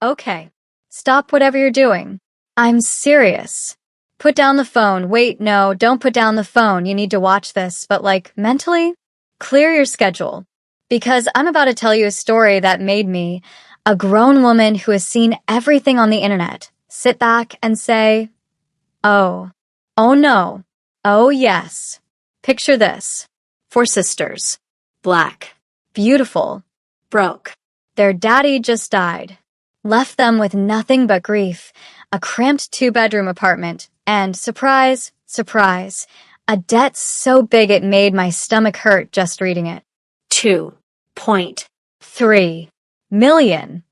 Okay. Stop whatever you're doing. I'm serious. Put down the phone. Wait, no, don't put down the phone. You need to watch this, but mentally, clear your schedule. Because I'm about to tell you a story that made me, a grown woman who has seen everything on the internet, sit back and say, oh, oh no, oh yes. Picture this. 4 sisters. Black. Beautiful. Broke. Their daddy just died. Left them with nothing but grief, a cramped 2-bedroom apartment, and surprise, surprise, a debt so big it made my stomach hurt just reading it. $2.3 million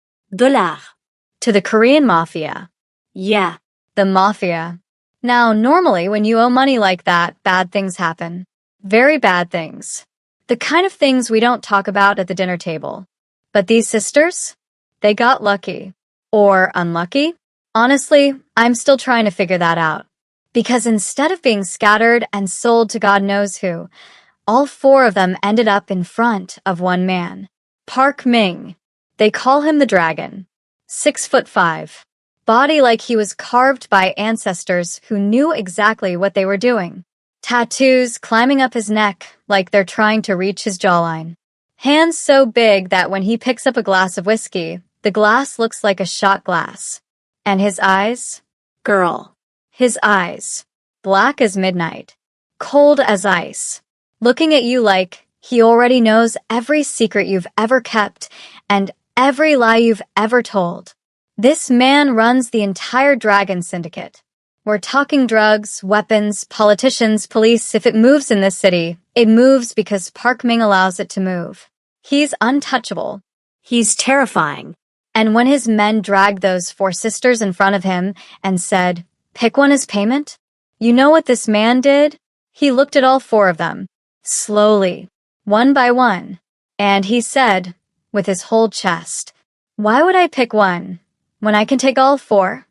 to the Korean Mafia. Yeah. The Mafia. Now, normally when you owe money like that, bad things happen. Very bad things. The kind of things we don't talk about at the dinner table. But these sisters? They got lucky. Or unlucky? Honestly, I'm still trying to figure that out. Because instead of being scattered and sold to God knows who, all 4 of them ended up in front of one man. Park Ming. They call him the Dragon. 6'5". Body like he was carved by ancestors who knew exactly what they were doing. Tattoos climbing up his neck like they're trying to reach his jawline. Hands so big that when he picks up a glass of whiskey, the glass looks like a shot glass. And his eyes? Girl. His eyes. Black as midnight. Cold as ice. Looking at you like he already knows every secret you've ever kept and every lie you've ever told. This man runs the entire Dragon Syndicate. We're talking drugs, weapons, politicians, police. If it moves in this city, it moves because Park Ming allows it to move. He's untouchable. He's terrifying. And when his men dragged those 4 sisters in front of him and said, pick one as payment, you know what this man did? He looked at all 4 of them, slowly, one by one, and he said, with his whole chest, why would I pick one when I can take all 4?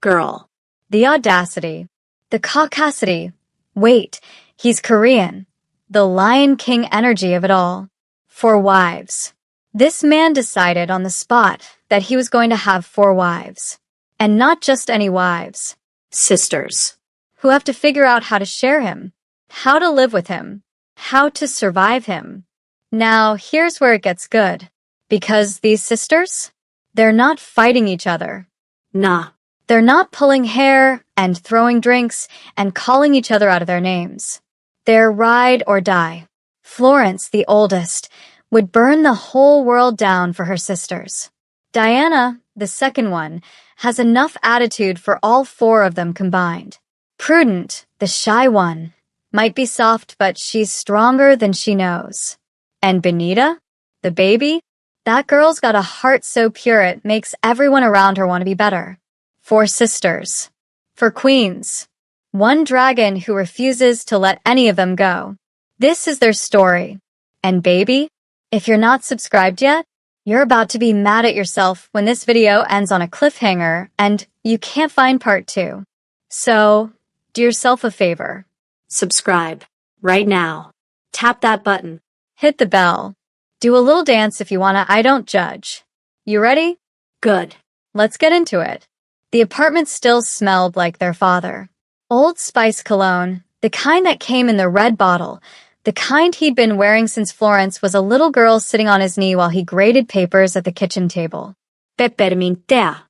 Girl. The audacity, the caucasity. Wait, he's Korean. The Lion King energy of it all. 4 wives. This man decided on the spot that he was going to have 4 wives. And not just any wives. Sisters. Who have to figure out how to share him, how to live with him, how to survive him. Now, here's where it gets good. Because these sisters, they're not fighting each other. Nah. They're not pulling hair and throwing drinks and calling each other out of their names. They're ride or die. Florence, the oldest, would burn the whole world down for her sisters. Diana, the second one, has enough attitude for all 4 of them combined. Prudent, the shy one, might be soft, but she's stronger than she knows. And Benita, the baby, that girl's got a heart so pure it makes everyone around her want to be better. 4 sisters. 4 queens. 1 dragon who refuses to let any of them go. This is their story. And baby, if you're not subscribed yet, you're about to be mad at yourself when this video ends on a cliffhanger and you can't find part 2. So, do yourself a favor. Subscribe. Right now. Tap that button. Hit the bell. Do a little dance if you wanna. I don't judge. You ready? Good. Let's get into it. The apartment still smelled like their father. Old Spice cologne, the kind that came in the red bottle, the kind he'd been wearing since Florence was a little girl sitting on his knee while he graded papers at the kitchen table. Peppermintea.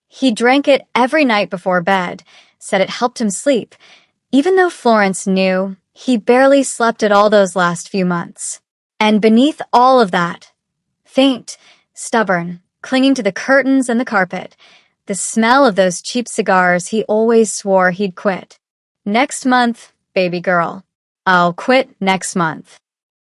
He drank it every night before bed, said it helped him sleep, even though Florence knew he barely slept at all those last few months. And beneath all of that, faint, stubborn, clinging to the curtains and the carpet, the smell of those cheap cigars he always swore he'd quit. Next month, baby girl. I'll quit next month.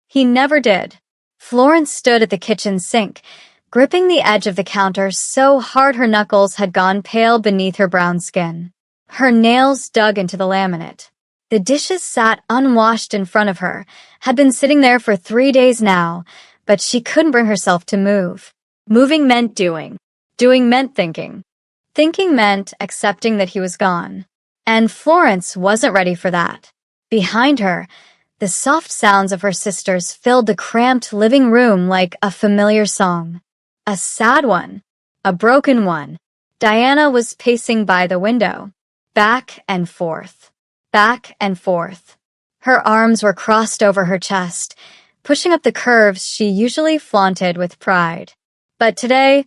He never did. Florence stood at the kitchen sink, gripping the edge of the counter so hard her knuckles had gone pale beneath her brown skin. Her nails dug into the laminate. The dishes sat unwashed in front of her, had been sitting there for 3 days now, but she couldn't bring herself to move. Moving meant doing. Doing meant thinking. Thinking meant accepting that he was gone. And Florence wasn't ready for that. Behind her, the soft sounds of her sisters filled the cramped living room like a familiar song. A sad one, a broken one. Diana was pacing by the window, back and forth, back and forth. Her arms were crossed over her chest, pushing up the curves she usually flaunted with pride. But today,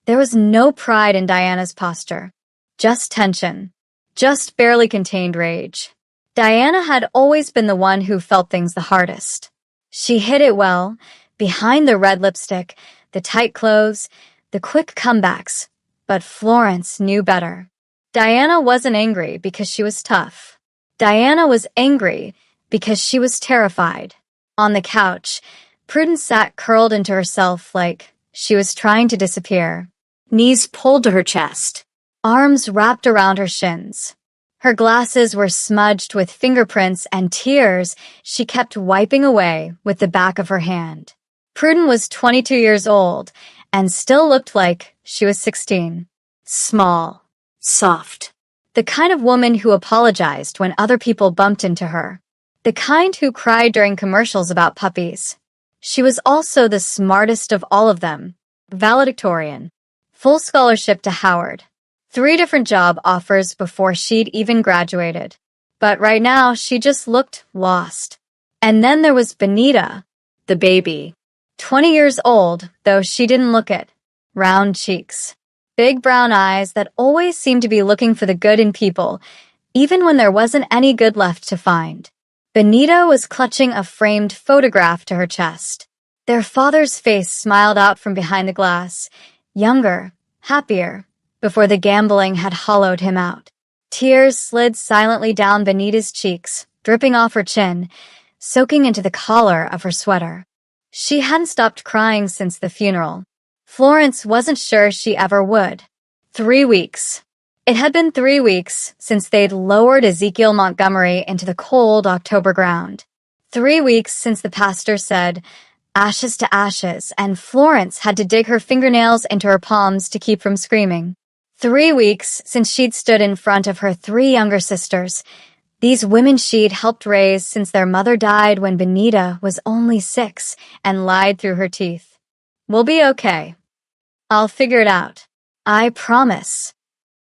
there was no pride in Diana's posture, just tension, just barely contained rage. Diana had always been the one who felt things the hardest. She hid it well, behind the red lipstick, the tight clothes, the quick comebacks, but Florence knew better. Diana wasn't angry because she was tough. Diana was angry because she was terrified. On the couch, Prudence sat curled into herself like she was trying to disappear. Knees pulled to her chest. Arms wrapped around her shins. Her glasses were smudged with fingerprints and tears she kept wiping away with the back of her hand. Prudence was 22 years old and still looked like she was 16. Small, Soft. the kind of woman who apologized when other people bumped into her. The kind who cried during commercials about puppies. She was also the smartest of all of them. Valedictorian. Full scholarship to Howard. 3 different job offers before she'd even graduated. But right now, she just looked lost. And then there was Benita, The baby. 20 years old, though she didn't look it. Round cheeks. Big brown eyes that always seemed to be looking for the good in people, even when there wasn't any good left to find. Benita was clutching a framed photograph to her chest. Their father's face smiled out from behind the glass, younger, happier, before the gambling had hollowed him out. Tears slid silently down Benita's cheeks, dripping off her chin, soaking into the collar of her sweater. She hadn't stopped crying since the funeral. Florence wasn't sure she ever would. 3 weeks. It had been 3 weeks since they'd lowered Ezekiel Montgomery into the cold October ground. 3 weeks since the pastor said, "Ashes to ashes," and Florence had to dig her fingernails into her palms to keep from screaming. 3 weeks since she'd stood in front of her 3 younger sisters, these women she'd helped raise since their mother died when Benita was only 6 and lied through her teeth. "We'll be okay. I'll figure it out. I promise."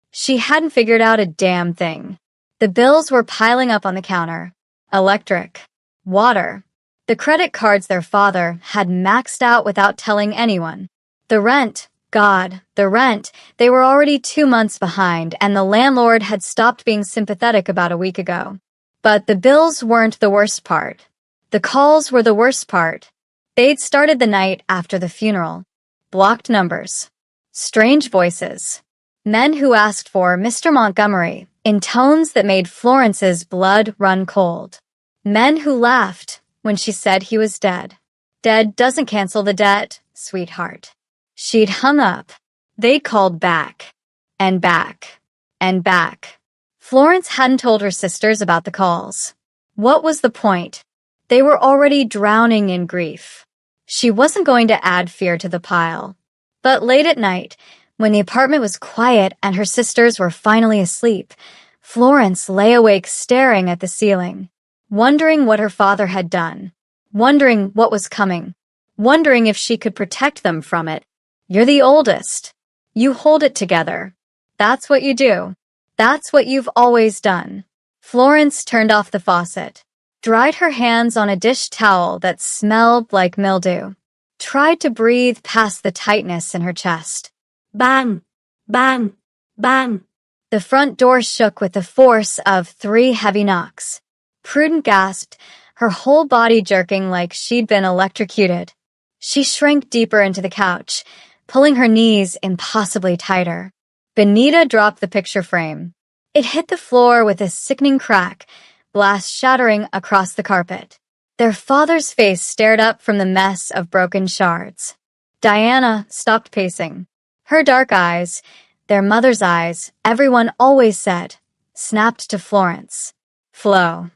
She hadn't figured out a damn thing. The bills were piling up on the counter. Electric, water, the credit cards their father had maxed out without telling anyone. The rent, God, the rent, they were already 2 months behind, and the landlord had stopped being sympathetic about a week ago. But the bills weren't the worst part. The calls were the worst part. They'd started the night after the funeral. Blocked numbers. Strange voices. Men who asked for Mr. Montgomery in tones that made Florence's blood run cold. Men who laughed when she said he was dead. Dead doesn't cancel the debt, sweetheart. She'd hung up. They called back. And back. And back. Florence hadn't told her sisters about the calls. What was the point? They were already drowning in grief. She wasn't going to add fear to the pile. But late at night, when the apartment was quiet and her sisters were finally asleep, Florence lay awake staring at the ceiling, wondering what her father had done, wondering what was coming, wondering if she could protect them from it. You're the oldest. You hold it together. That's what you do. That's what you've always done. Florence turned off the faucet, dried her hands on a dish towel that smelled like mildew, tried to breathe past the tightness in her chest. Bang! Bang! Bang! The front door shook with the force of 3 heavy knocks. Prudence gasped, her whole body jerking like she'd been electrocuted. She shrank deeper into the couch, pulling her knees impossibly tighter. Benita dropped the picture frame. It hit the floor with a sickening crack, blast shattering across the carpet. Their father's face stared up from the mess of broken shards. Diana stopped pacing. Her dark eyes, their mother's eyes, everyone always said, snapped to Florence. Flo.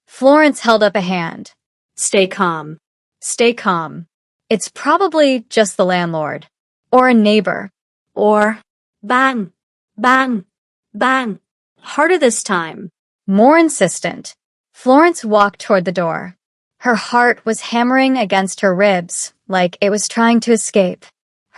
Florence held up a hand. Stay calm. Stay calm. It's probably just the landlord. Or a neighbor. Or bang! Bang! Bang! Harder this time. More insistent. Florence walked toward the door. Her heart was hammering against her ribs like it was trying to escape.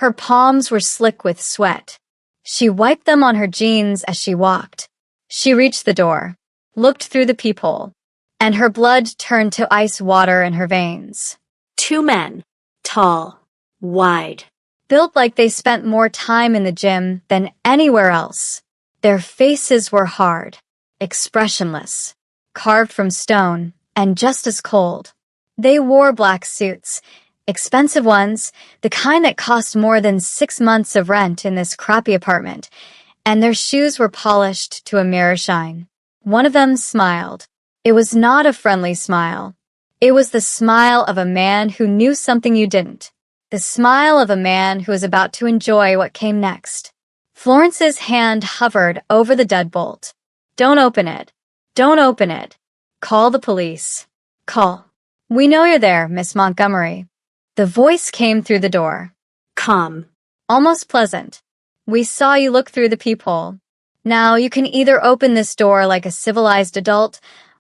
Her palms were slick with sweat. She wiped them on her jeans as she walked. She reached the door, looked through the peephole, and her blood turned to ice water in her veins. 2 men, tall, wide, Built like they spent more time in the gym than anywhere else. Their faces were hard, expressionless, carved from stone, and just as cold. They wore black suits, expensive ones, the kind that cost more than 6 months of rent in this crappy apartment, and their shoes were polished to a mirror shine. One of them smiled. It was not a friendly smile. It was the smile of a man who knew something you didn't. The smile of a man who was about to enjoy what came next. Florence's hand hovered over the deadbolt. Don't open it. Don't open it. Call the police. Call. We know you're there, Miss Montgomery. The voice came through the door. Come. Almost pleasant. We saw you look through the peephole. Now you can either open this door like a civilized adult,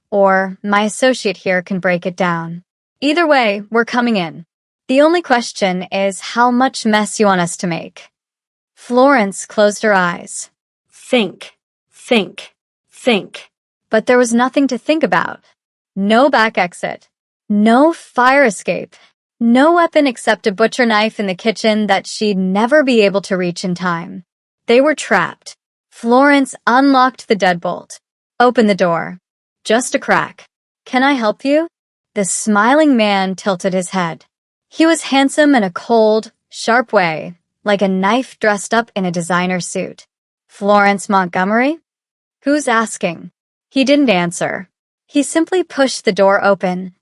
or my associate here can break it down. Either way, we're coming in. The only question is how much mess you want us to make. Florence closed her eyes. Think. But there was nothing to think about. No back exit. No fire escape. No weapon except a butcher knife in the kitchen that she'd never be able to reach in time. They were trapped. Florence unlocked the deadbolt. Opened the door. Just a crack. Can I help you? The smiling man tilted his head. He was handsome in a cold, sharp way, like a knife dressed up in a designer suit. Florence Montgomery? Who's asking? He didn't answer. He simply pushed the door open,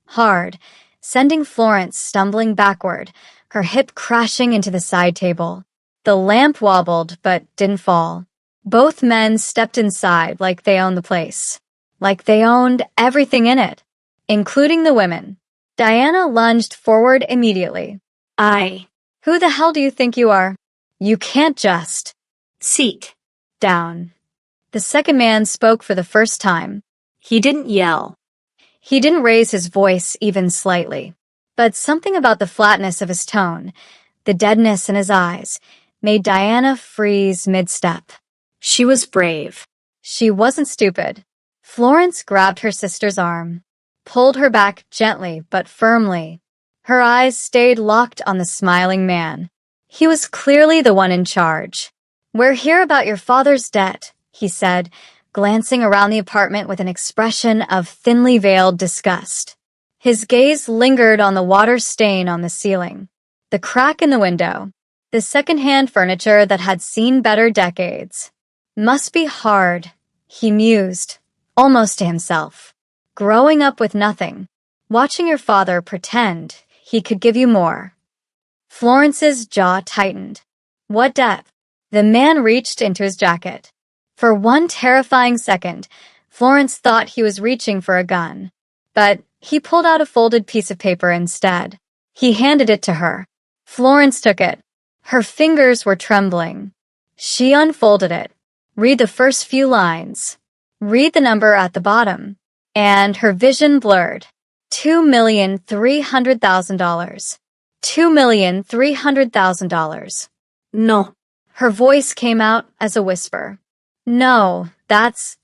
hard, sending Florence stumbling backward, her hip crashing into the side table. The lamp wobbled but didn't fall. Both men stepped inside like they owned the place. Like they owned everything in it, including the women. Diana lunged forward immediately. Who the hell do you think you are? You can't just. Seat. Down. The second man spoke for the first time. He didn't yell. He didn't raise his voice even slightly. But something about the flatness of his tone, the deadness in his eyes, made Diana freeze mid-step. She was brave. She wasn't stupid. Florence grabbed her sister's arm, pulled her back gently but firmly. Her eyes stayed locked on the smiling man. He was clearly the one in charge. We're here about your father's debt, he said, glancing around the apartment with an expression of thinly veiled disgust. His gaze lingered on the water stain on the ceiling, the crack in the window, the second-hand furniture that had seen better decades. Must be hard, he mused, almost to himself. Growing up with nothing, watching your father pretend he could give you more. Florence's jaw tightened. What debt? The man reached into his jacket. For one terrifying second, Florence thought he was reaching for a gun. But he pulled out a folded piece of paper instead. He handed it to her. Florence took it. Her fingers were trembling. She unfolded it. Read the first few lines. Read the number at the bottom. And her vision blurred. $2,300,000. $2,300,000. No. Her voice came out as a whisper. No, that's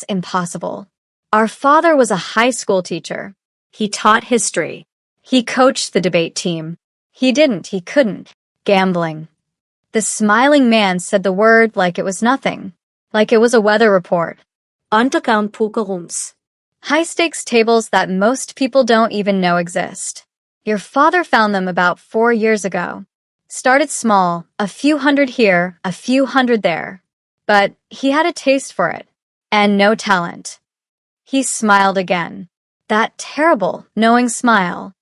impossible. Our father was a high school teacher. He taught history. He coached the debate team. He couldn't. Gambling. The smiling man said the word like it was nothing. Like it was a weather report. Underground poker rooms. High-stakes tables that most people don't even know exist. Your father found them about 4 years ago. Started small, a few hundred here, a few hundred there. But he had a taste for it, and no talent. He smiled again. That terrible, knowing smile.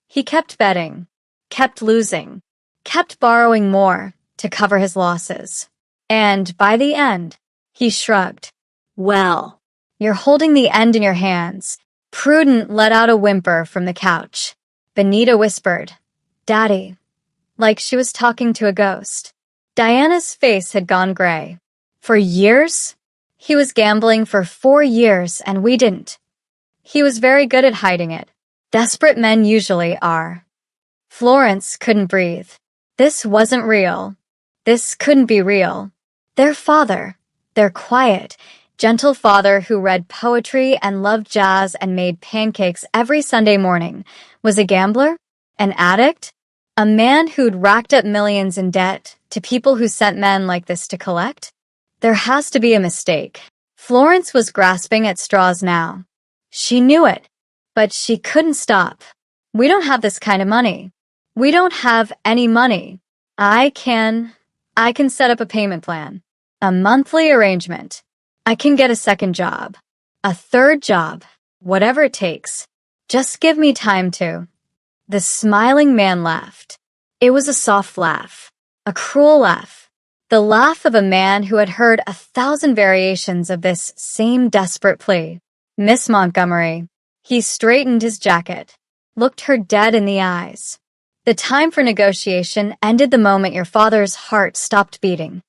He kept betting, kept losing, kept borrowing more to cover his losses. And by the end, he shrugged. Well. You're holding the end in your hands. Prudence let out a whimper from the couch. Benita whispered, Daddy, like she was talking to a ghost. Diana's face had gone gray. For years? He was gambling for 4 years and we didn't. He was very good at hiding it. Desperate men usually are. Florence couldn't breathe. This wasn't real. This couldn't be real. Their father, their quiet, gentle father who read poetry and loved jazz and made pancakes every Sunday morning, was a gambler? An addict? A man who'd racked up millions in debt to people who sent men like this to collect? There has to be a mistake. Florence was grasping at straws now. She knew it, but she couldn't stop. We don't have this kind of money. We don't have any money. I can set up a payment plan. A monthly arrangement. I can get a second job. A third job. Whatever it takes. Just give me time to. The smiling man laughed. It was a soft laugh. A cruel laugh. The laugh of a man who had heard 1,000 variations of this same desperate plea. Miss Montgomery. He straightened his jacket, looked her dead in the eyes. The time for negotiation ended the moment your father's heart stopped beating.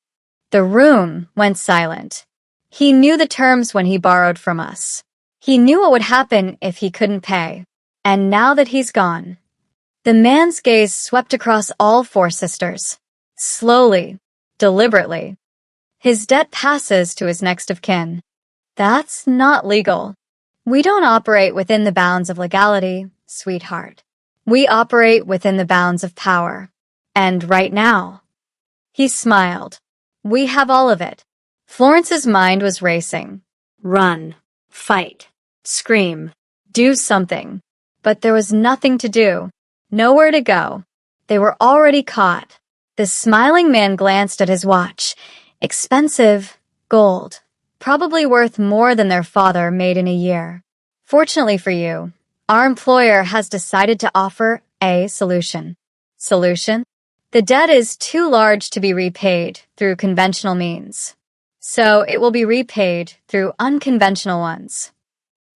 The room went silent. He knew the terms when he borrowed from us. He knew what would happen if he couldn't pay. And now that he's gone. The man's gaze swept across all four sisters. Slowly, deliberately. His debt passes to his next of kin. That's not legal. We don't operate within the bounds of legality, sweetheart. We operate within the bounds of power. And right now. He smiled. We have all of it. Florence's mind was racing. Run. Fight. Scream. Do something. But there was nothing to do. Nowhere to go. They were already caught. The smiling man glanced at his watch. Expensive. Gold. Probably worth more than their father made in a year. Fortunately for you, our employer has decided to offer a solution. Solution? The debt is too large to be repaid through conventional means. So it will be repaid through unconventional ones.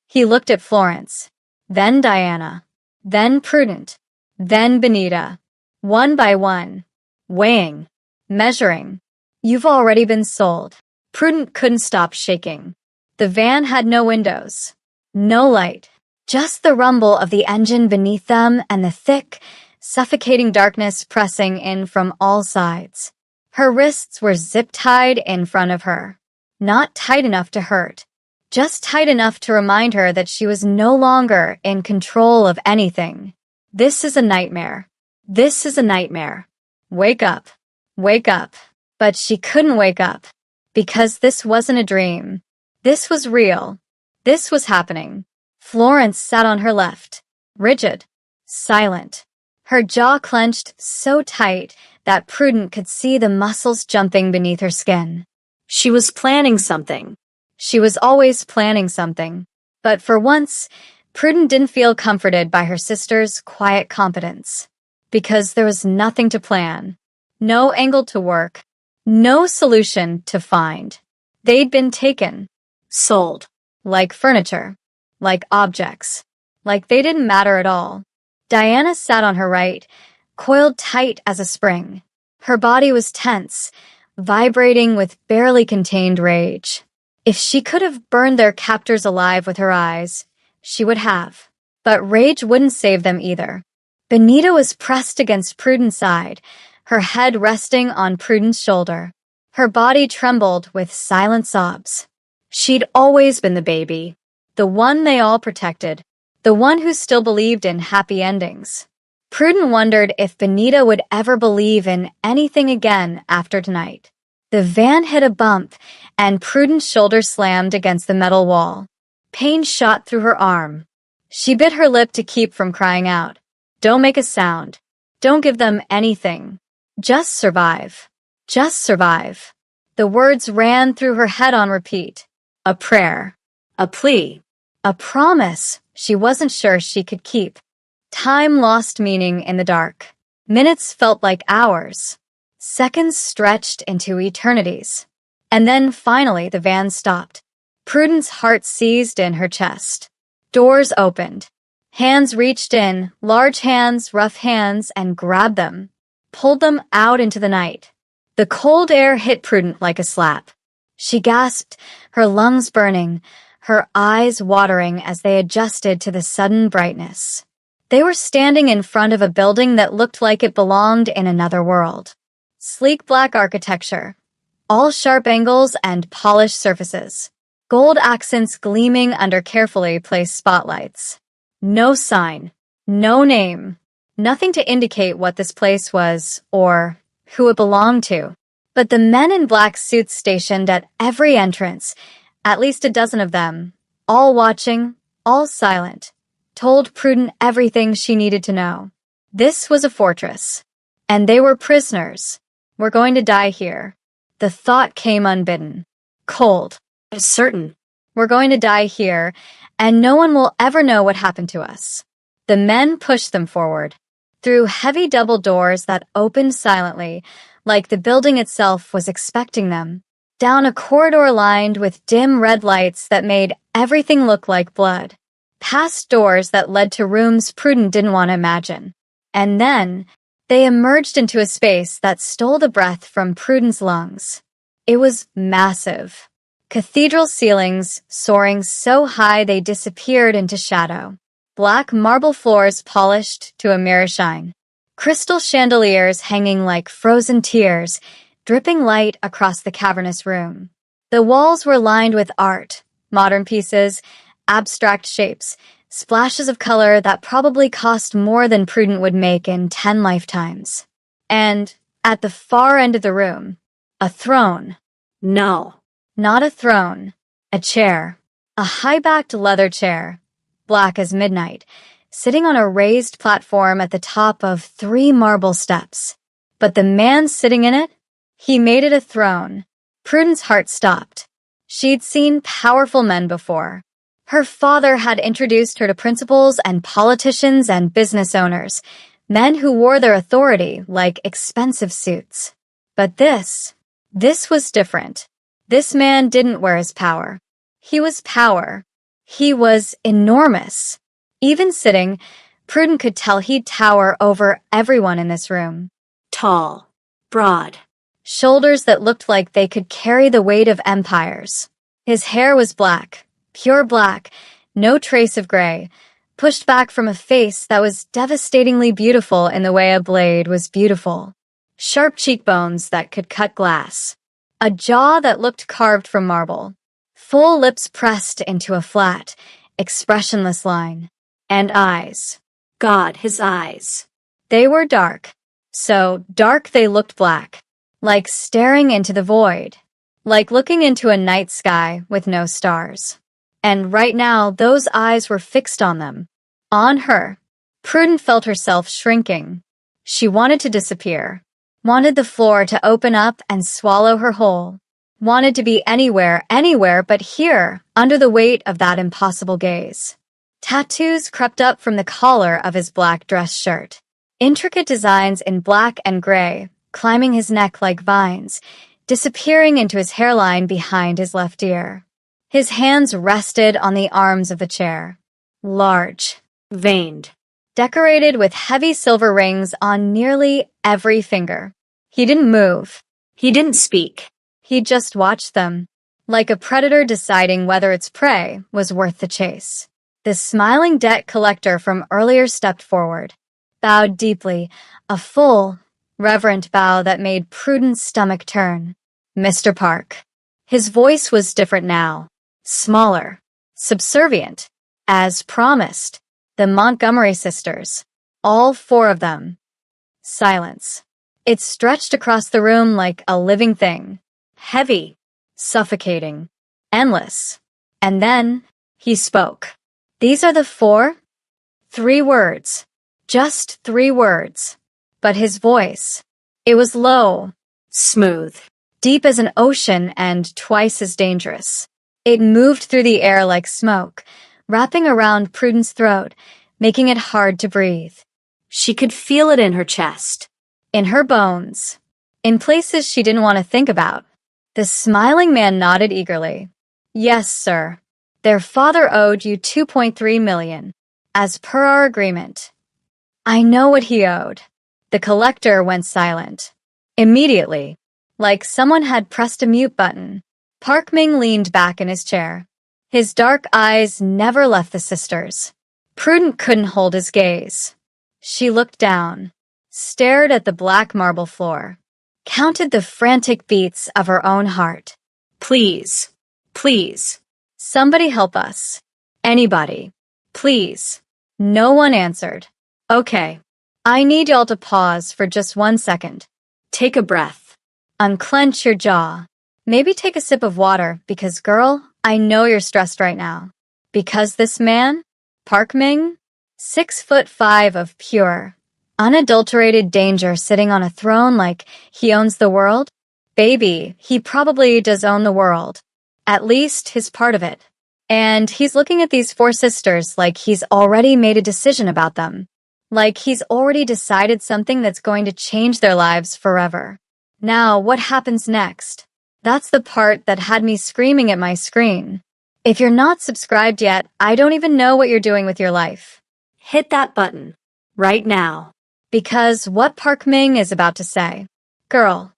He looked at Florence, then Diana, then Prudent, then Benita, one by one, weighing, measuring. You've already been sold. Prudent couldn't stop shaking. The van had no windows, no light, just the rumble of the engine beneath them and the thick, suffocating darkness pressing in from all sides. Her wrists were zip-tied in front of her. Not tight enough to hurt, just tight enough to remind her that she was no longer in control of anything. This is a nightmare. This is a nightmare. Wake up. Wake up. But she couldn't wake up. Because this wasn't a dream. This was real. This was happening. Florence sat on her left, rigid, silent. Her jaw clenched so tight that Prudent could see the muscles jumping beneath her skin. She was planning something. She was always planning something. But for once, Prudent didn't feel comforted by her sister's quiet competence. Because there was nothing to plan. No angle to work. No solution to find. They'd been taken. Sold. Like furniture. Like objects. Like they didn't matter at all. Diana sat on her right, coiled tight as a spring. Her body was tense, vibrating with barely contained rage. If she could have burned their captors alive with her eyes, she would have. But rage wouldn't save them either. Benita was pressed against Prudent's side, her head resting on Prudent's shoulder. Her body trembled with silent sobs. She'd always been the baby, the one they all protected, the one who still believed in happy endings. Prudent wondered if Benita would ever believe in anything again after tonight. The van hit a bump, and Prudent's shoulder slammed against the metal wall. Pain shot through her arm. She bit her lip to keep from crying out. Don't make a sound. Don't give them anything. Just survive. Just survive. The words ran through her head on repeat. A prayer. A plea. A promise she wasn't sure she could keep. Time lost meaning in the dark. Minutes felt like hours. Seconds stretched into eternities. And then finally the van stopped. Prudent's heart seized in her chest. Doors opened. Hands reached in, large hands, rough hands, and grabbed them. Pulled them out into the night. The cold air hit Prudent like a slap. She gasped, her lungs burning, her eyes watering as they adjusted to the sudden brightness. They were standing in front of a building that looked like it belonged in another world. Sleek black architecture, all sharp angles and polished surfaces. Gold accents gleaming under carefully placed spotlights. No sign, no name, nothing to indicate what this place was or who it belonged to. But the men in black suits stationed at every entrance, at least a dozen of them, all watching, all silent, told Prudence everything she needed to know. This was a fortress, and they were prisoners. We're going to die here. The thought came unbidden. Cold. Certain. We're going to die here, and no one will ever know what happened to us. The men pushed them forward, through heavy double doors that opened silently, like the building itself was expecting them, down a corridor lined with dim red lights that made everything look like blood, past doors that led to rooms Prudence didn't want to imagine. And then, they emerged into a space that stole the breath from Prudence's lungs. It was massive. Cathedral ceilings soaring so high they disappeared into shadow. Black marble floors polished to a mirror shine. Crystal chandeliers hanging like frozen tears, dripping light across the cavernous room. The walls were lined with art, modern pieces, abstract shapes, splashes of color that probably cost more than Prudence would make in 10 lifetimes. And, at the far end of the room, a throne. No. Not a throne. A chair. A high-backed leather chair, black as midnight, sitting on a raised platform at the top of 3 marble steps. But the man sitting in it? He made it a throne. Prudence's heart stopped. She'd seen powerful men before. Her father had introduced her to principals and politicians and business owners, men who wore their authority like expensive suits. But this was different. This man didn't wear his power. He was power. He was enormous. Even sitting, Prudence could tell he'd tower over everyone in this room. Tall. Broad. Shoulders that looked like they could carry the weight of empires. His hair was black, pure black, no trace of gray, pushed back from a face that was devastatingly beautiful in the way a blade was beautiful. Sharp cheekbones that could cut glass. A jaw that looked carved from marble. Full lips pressed into a flat, expressionless line. And eyes. God, his eyes. They were dark. So dark they looked black. Like staring into the void. Like looking into a night sky with no stars. And right now, those eyes were fixed on them. On her. Prudence felt herself shrinking. She wanted to disappear. Wanted the floor to open up and swallow her whole. Wanted to be anywhere but here, under the weight of that impossible gaze. Tattoos crept up from the collar of his black dress shirt. Intricate designs in black and gray, climbing his neck like vines, disappearing into his hairline behind his left ear. His hands rested on the arms of the chair. Large. Veined. Decorated with heavy silver rings on nearly every finger. He didn't move. He didn't speak. He just watched them, like a predator deciding whether its prey was worth the chase. The smiling debt collector from earlier stepped forward, bowed deeply, a full, reverent bow that made Prudence's stomach turn. Mr. Park. His voice was different now, smaller, subservient, as promised. The Montgomery sisters, all 4 of them. Silence. It stretched across the room like a living thing. Heavy, suffocating, endless. And then, he spoke. These are the 4? 3 words. Just 3 words. But his voice, it was low. Smooth. Deep as an ocean and twice as dangerous. It moved through the air like smoke, wrapping around Prudence's throat, making it hard to breathe. She could feel it in her chest. In her bones. In places she didn't want to think about. The smiling man nodded eagerly. Yes, sir. Their father owed you $2.3 million, as per our agreement. I know what he owed. The collector went silent. Immediately, like someone had pressed a mute button. Park Ming leaned back in his chair. His dark eyes never left the sisters. Prudent couldn't hold his gaze. She looked down, stared at the black marble floor, counted the frantic beats of her own heart. Please. Please. Somebody help us. Anybody. Please. No one answered. Okay. I need y'all to pause for just 1 second. Take a breath. Unclench your jaw. Maybe take a sip of water because, girl, I know you're stressed right now. Because this man, Park Ming, 6'5" of pure, unadulterated danger sitting on a throne like he owns the world? Baby, he probably does own the world. At least his part of it. And he's looking at these 4 sisters like he's already made a decision about them. Like he's already decided something that's going to change their lives forever. Now, what happens next? That's the part that had me screaming at my screen. If you're not subscribed yet, I don't even know what you're doing with your life. Hit that button. Right now. Because what Park Ming is about to say. Girl,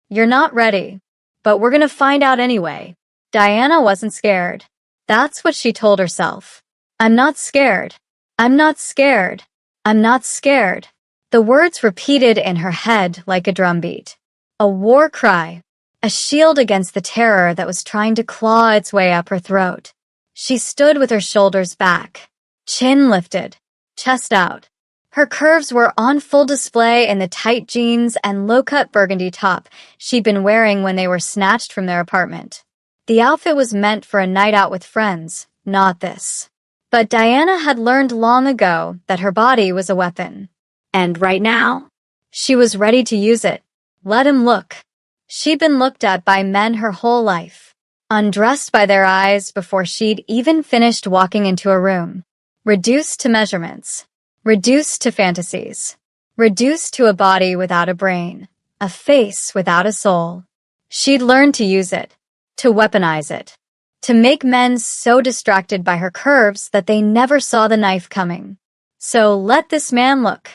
you're not ready. But we're gonna find out anyway. Diana wasn't scared. That's what she told herself. I'm not scared. I'm not scared. I'm not scared. The words repeated in her head like a drumbeat. A war cry. A shield against the terror that was trying to claw its way up her throat. She stood with her shoulders back, chin lifted, chest out. Her curves were on full display in the tight jeans and low-cut burgundy top she'd been wearing when they were snatched from their apartment. The outfit was meant for a night out with friends, not this. But Diana had learned long ago that her body was a weapon. And right now, she was ready to use it. Let him look. She'd been looked at by men her whole life, undressed by their eyes before she'd even finished walking into a room, reduced to measurements, reduced to fantasies, reduced to a body without a brain, a face without a soul. She'd learned to use it, to weaponize it, to make men so distracted by her curves that they never saw the knife coming. So let this man look.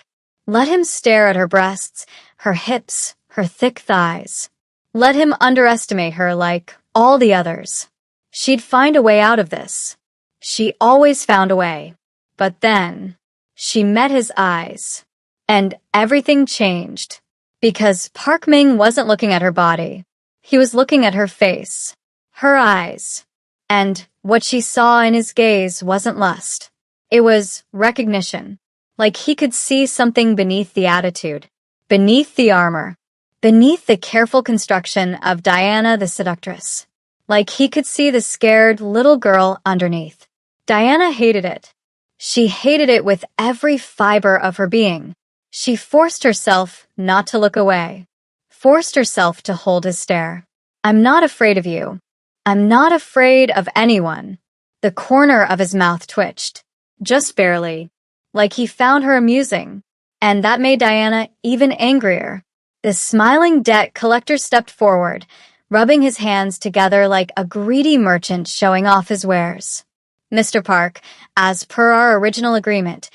Let him stare at her breasts, her hips, her thick thighs. Let him underestimate her like all the others. She'd find a way out of this. She always found a way. But then, she met his eyes. And everything changed. Because Park Ming wasn't looking at her body. He was looking at her face. Her eyes. And what she saw in his gaze wasn't lust. It was recognition. Like he could see something beneath the attitude. Beneath the armor. Beneath the careful construction of Diana the seductress. Like he could see the scared little girl underneath. Diana hated it. She hated it with every fiber of her being. She forced herself not to look away. Forced herself to hold his stare. I'm not afraid of you. I'm not afraid of anyone. The corner of his mouth twitched. Just barely. Like he found her amusing. And that made Diana even angrier. The smiling debt collector stepped forward, rubbing his hands together like a greedy merchant showing off his wares. Mr. Park, as per our original agreement,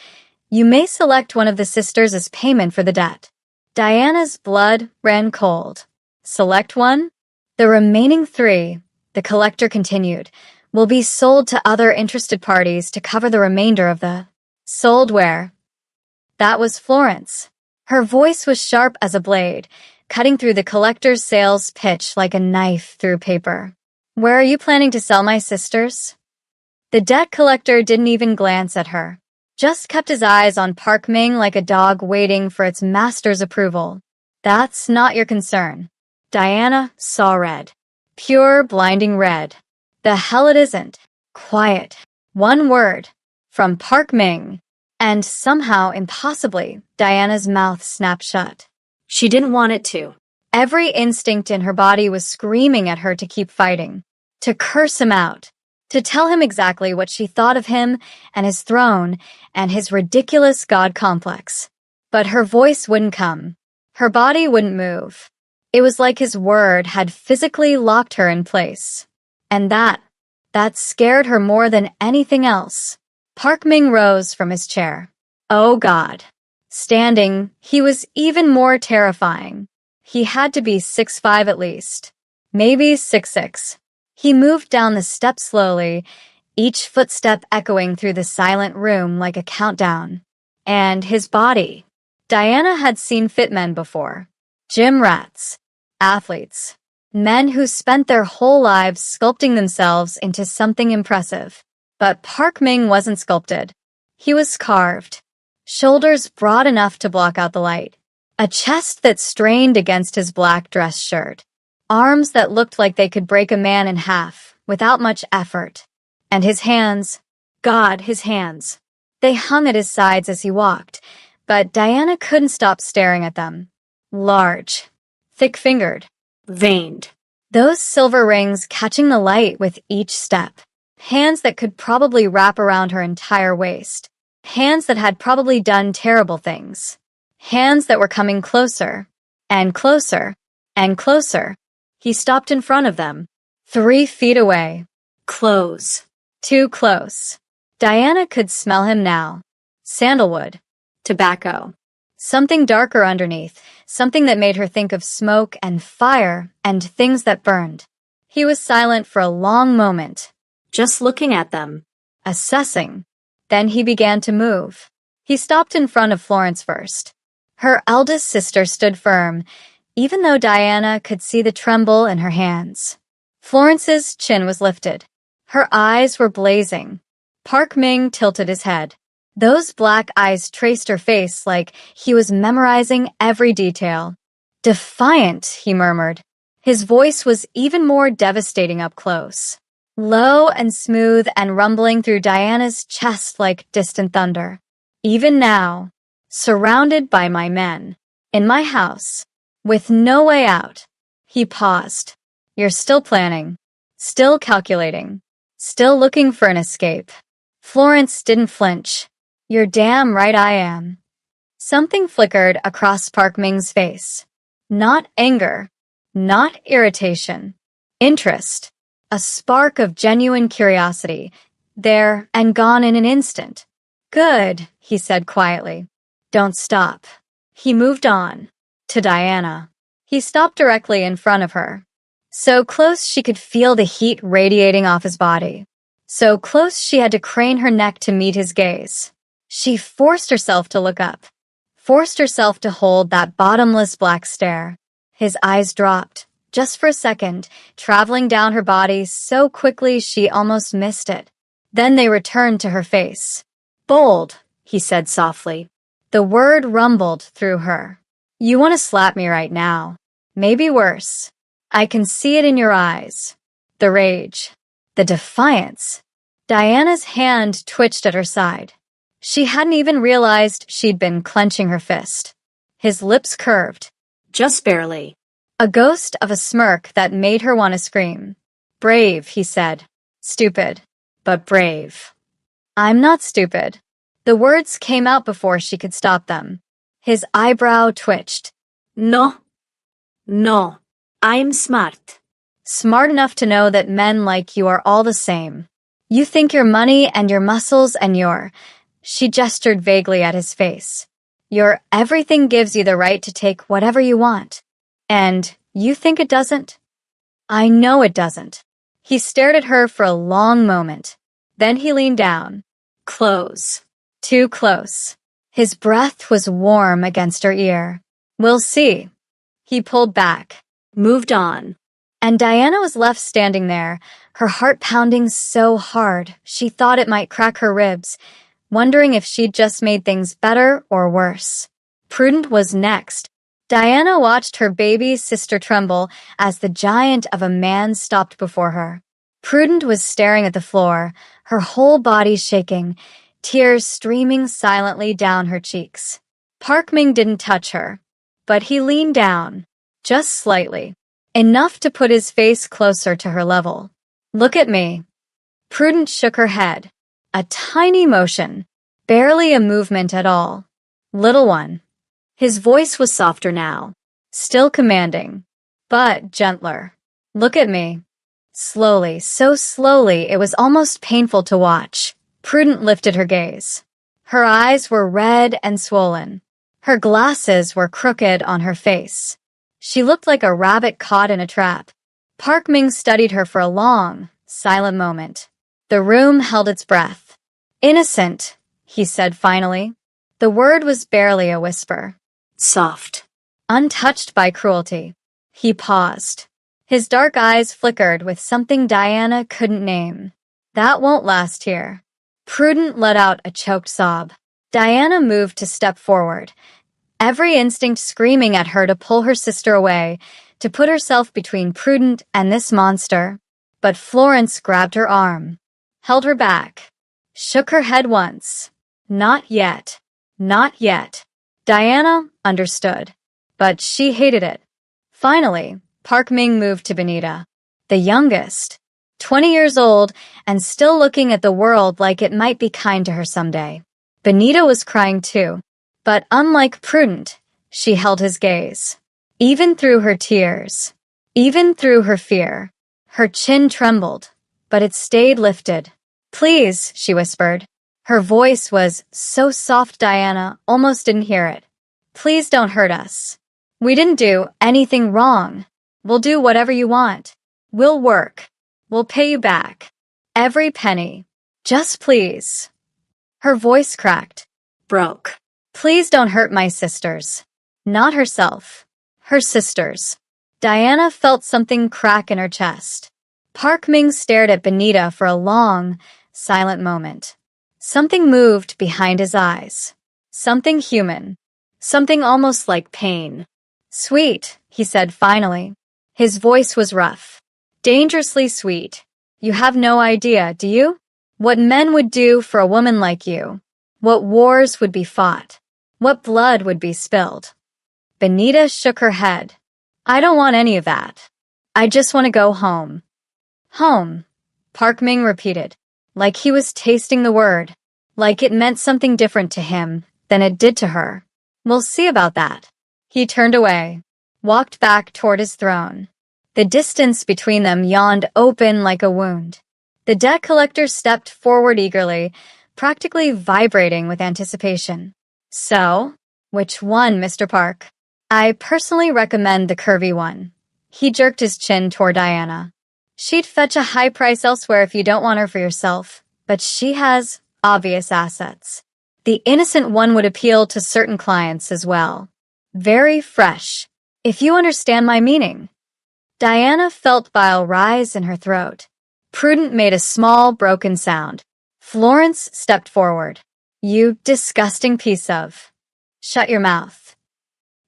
you may select one of the sisters as payment for the debt. Diana's blood ran cold. Select one? The remaining 3, the collector continued, will be sold to other interested parties to cover the remainder of the... Sold where? That was Florence. Her voice was sharp as a blade, cutting through the collector's sales pitch like a knife through paper. Where are you planning to sell my sisters? The debt collector didn't even glance at her, just kept his eyes on Park Ming like a dog waiting for its master's approval. That's not your concern. Diana saw red. Pure, blinding red. The hell it isn't. Quiet. One word. From Park Ming. And somehow, impossibly, Diana's mouth snapped shut. She didn't want it to. Every instinct in her body was screaming at her to keep fighting, to curse him out, to tell him exactly what she thought of him and his throne and his ridiculous god complex. But her voice wouldn't come. Her body wouldn't move. It was like his word had physically locked her in place. And that scared her more than anything else. Park Ming rose from his chair. Oh God. Standing, he was even more terrifying. He had to be 6'5" at least. Maybe 6'6". He moved down the steps slowly, each footstep echoing through the silent room like a countdown. And his body. Diana had seen fit men before. Gym rats. Athletes. Men who spent their whole lives sculpting themselves into something impressive. But Park Ming wasn't sculpted. He was carved. Shoulders broad enough to block out the light. A chest that strained against his black dress shirt. Arms that looked like they could break a man in half without much effort. And his hands. God, his hands. They hung at his sides as he walked, but Diana couldn't stop staring at them. Large. Thick-fingered. Veined. Those silver rings catching the light with each step. Hands that could probably wrap around her entire waist. Hands that had probably done terrible things. Hands that were coming closer, and closer, and closer. He stopped in front of them. 3 feet away. Close. Too close. Diana could smell him now. Sandalwood. Tobacco. Something darker underneath, something that made her think of smoke and fire and things that burned. He was silent for a long moment. Just looking at them. Assessing. Then he began to move. He stopped in front of Florence first. Her eldest sister stood firm, even though Diana could see the tremble in her hands. Florence's chin was lifted. Her eyes were blazing. Park Ming tilted his head. Those black eyes traced her face like he was memorizing every detail. Defiant, he murmured. His voice was even more devastating up close. Low and smooth and rumbling through Diana's chest like distant thunder. Even now, surrounded by my men, in my house, with no way out. He paused. You're still planning, still calculating, still looking for an escape. Florence didn't flinch. You're damn right I am. Something flickered across Park Ming's face. Not anger, not irritation. Interest. A spark of genuine curiosity. There and gone in an instant. Good, he said quietly. Don't stop. He moved on. To Diana. He stopped directly in front of her. So close she could feel the heat radiating off his body. So close she had to crane her neck to meet his gaze. She forced herself to look up. Forced herself to hold that bottomless black stare. His eyes dropped, just for a second, traveling down her body so quickly she almost missed it. Then they returned to her face. Bold, he said softly. The word rumbled through her. You want to slap me right now. Maybe worse. I can see it in your eyes. The rage. The defiance. Diana's hand twitched at her side. She hadn't even realized she'd been clenching her fist. His lips curved. Just barely. A ghost of a smirk that made her want to scream. Brave, he said. Stupid, but brave. I'm not stupid. The words came out before she could stop them. His eyebrow twitched. No. No. I'm smart. Smart enough to know that men like you are all the same. You think your money and your muscles and your... She gestured vaguely at his face. Your everything gives you the right to take whatever you want. And you think it doesn't? I know it doesn't. He stared at her for a long moment. Then he leaned down. Close. Too close. His breath was warm against her ear. We'll see. He pulled back. Moved on. And Diana was left standing there, her heart pounding so hard she thought it might crack her ribs, wondering if she'd just made things better or worse. Prudent was next. Diana watched her baby sister tremble as the giant of a man stopped before her. Prudent was staring at the floor, her whole body shaking, tears streaming silently down her cheeks. Park Ming didn't touch her, but he leaned down, just slightly, enough to put his face closer to her level. Look at me. Prudent shook her head. A tiny motion, barely a movement at all. Little one. His voice was softer now, still commanding, but gentler. Look at me. Slowly, so slowly it was almost painful to watch. Prudent lifted her gaze. Her eyes were red and swollen. Her glasses were crooked on her face. She looked like a rabbit caught in a trap. Park Ming studied her for a long, silent moment. The room held its breath. Innocent, he said finally. The word was barely a whisper. Soft. Untouched by cruelty. He paused. His dark eyes flickered with something Diana couldn't name. That won't last here. Prudent let out a choked sob. Diana moved to step forward, every instinct screaming at her to pull her sister away, to put herself between Prudent and this monster. But Florence grabbed her arm, held her back, shook her head once. Not yet. Not yet. Diana understood, but she hated it. Finally, Park Ming moved to Benita, the youngest, 20 years old and still looking at the world like it might be kind to her someday. Benita was crying too, but unlike Prudent, she held his gaze. Even through her tears, even through her fear, her chin trembled, but it stayed lifted. Please, she whispered. Her voice was so soft Diana almost didn't hear it. Please don't hurt us. We didn't do anything wrong. We'll do whatever you want. We'll work. We'll pay you back. Every penny. Just please. Her voice cracked. Broke. Please don't hurt my sisters. Not herself. Her sisters. Diana felt something crack in her chest. Park Ming stared at Benita for a long, silent moment. Something moved behind his eyes. Something human. Something almost like pain. Sweet, he said finally. His voice was rough. Dangerously sweet. You have no idea, do you? What men would do for a woman like you. What wars would be fought. What blood would be spilled. Benita shook her head. I don't want any of that. I just want to go home. Home, Park Ming repeated, like he was tasting the word, like it meant something different to him than it did to her. We'll see about that. He turned away, walked back toward his throne. The distance between them yawned open like a wound. The debt collector stepped forward eagerly, practically vibrating with anticipation. So, which one, Mr. Park? I personally recommend the curvy one. He jerked his chin toward Diana. She'd fetch a high price elsewhere if you don't want her for yourself, but she has obvious assets. The innocent one would appeal to certain clients as well. Very fresh, if you understand my meaning. Diana felt bile rise in her throat. Prudent made a small, broken sound. Florence stepped forward. You disgusting piece of... Shut your mouth.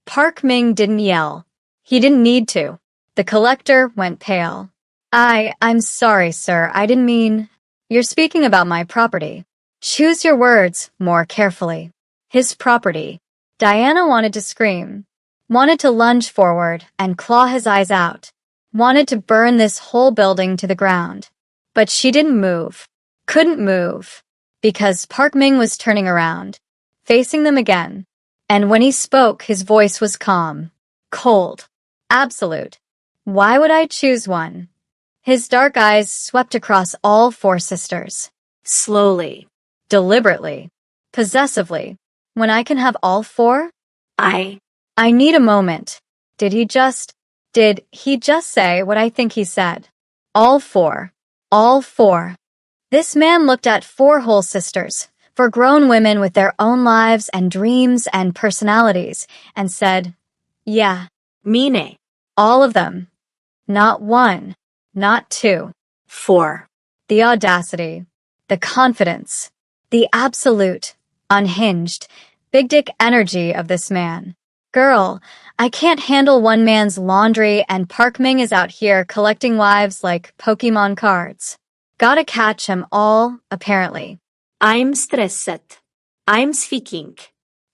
Park Ming didn't yell. He didn't need to. The collector went pale. I'm sorry, sir. I didn't mean... You're speaking about my property. Choose your words more carefully. His property. Diana wanted to scream. Wanted to lunge forward and claw his eyes out. Wanted to burn this whole building to the ground. But she didn't move. Couldn't move. Because Park Ming was turning around, facing them again. And when he spoke, his voice was calm. Cold. Absolute. Why would I choose one? His dark eyes swept across all four sisters. Slowly. Deliberately. Possessively. When I can have all four? I need a moment. Did he just say what I think he said? All four. All four. This man looked at four whole sisters, for grown women with their own lives and dreams and personalities, and said, yeah. Meaning. All of them. Not one. Not two. Four. The audacity. The confidence. The absolute, unhinged, big dick energy of this man. Girl, I can't handle one man's laundry and Park Ming is out here collecting wives like Pokemon cards. Gotta catch 'em all, apparently. I'm stressed. I'm speaking.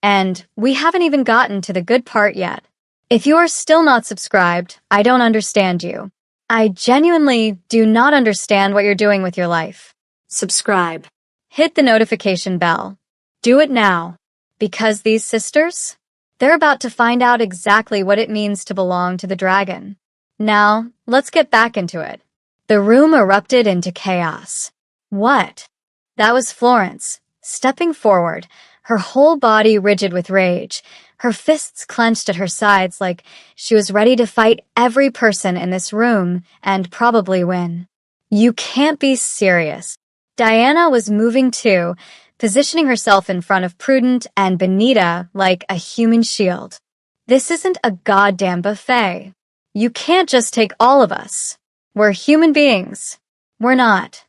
And we haven't even gotten to the good part yet. If you are still not subscribed, I don't understand you. I genuinely do not understand what you're doing with your life. Subscribe. Hit the notification bell. Do it now. Because these sisters, they're about to find out exactly what it means to belong to the dragon. Now, let's get back into it. The room erupted into chaos. What? That was Florence, stepping forward, her whole body rigid with rage, her fists clenched at her sides like she was ready to fight every person in this room and probably win. You can't be serious. Diana was moving too, positioning herself in front of Prudent and Benita like a human shield. This isn't a goddamn buffet. You can't just take all of us. We're human beings. We're not.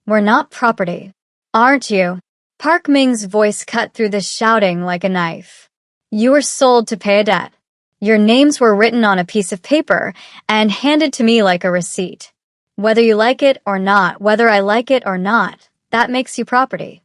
We're not property. Aren't you? Park Ming's voice cut through the shouting like a knife. You were sold to pay a debt. Your names were written on a piece of paper and handed to me like a receipt. Whether you like it or not, whether I like it or not, that makes you property.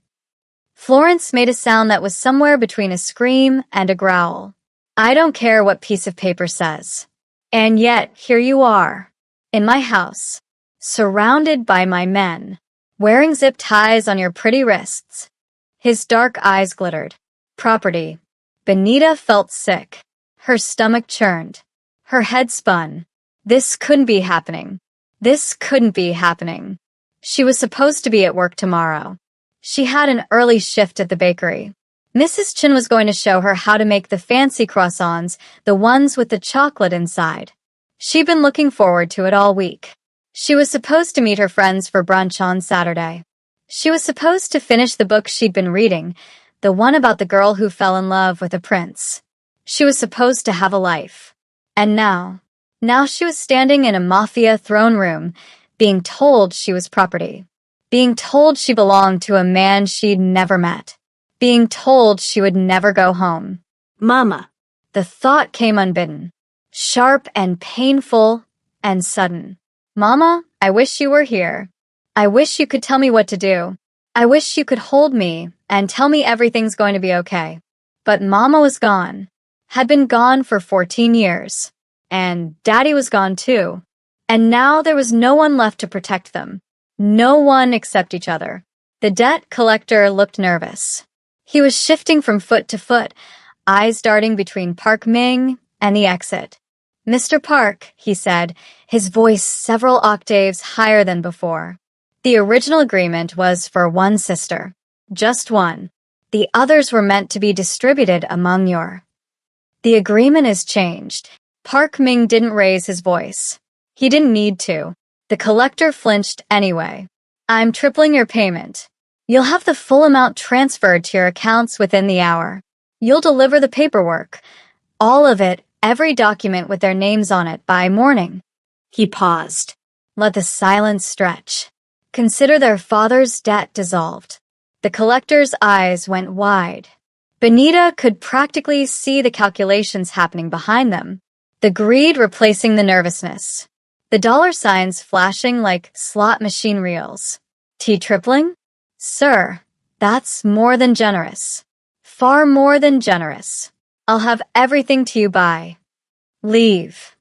Florence made a sound that was somewhere between a scream and a growl. I don't care what piece of paper says. And yet, here you are, in my house, surrounded by my men, wearing zip ties on your pretty wrists. His dark eyes glittered. Property. Benita felt sick. Her stomach churned. Her head spun. This couldn't be happening. This couldn't be happening. She was supposed to be at work tomorrow. She had an early shift at the bakery. Mrs. Chin was going to show her how to make the fancy croissants, the ones with the chocolate inside. She'd been looking forward to it all week. She was supposed to meet her friends for brunch on Saturday. She was supposed to finish the book she'd been reading, the one about the girl who fell in love with a prince. She was supposed to have a life. And now she was standing in a Mafia throne room, being told she was property. Being told she belonged to a man she'd never met. Being told she would never go home. Mama. The thought came unbidden, sharp and painful and sudden. Mama, I wish you were here. I wish you could tell me what to do. I wish you could hold me and tell me everything's going to be okay. But Mama was gone. Had been gone for 14 years. And Daddy was gone too. And now there was no one left to protect them. No one except each other. The debt collector looked nervous. He was shifting from foot to foot, eyes darting between Park Ming and the exit. Mr. Park, he said, his voice several octaves higher than before. The original agreement was for one sister. Just one. The others were meant to be distributed among your. The agreement is changed. Park Ming didn't raise his voice. He didn't need to. The collector flinched anyway. I'm tripling your payment. You'll have the full amount transferred to your accounts within the hour. You'll deliver the paperwork. All of it, every document with their names on it by morning. He paused. Let the silence stretch. Consider their father's debt dissolved. The collector's eyes went wide. Benita could practically see the calculations happening behind them. The greed replacing the nervousness. The dollar signs flashing like slot machine reels. Tripling? Sir, that's more than generous. Far more than generous. I'll have everything to you by. Leave.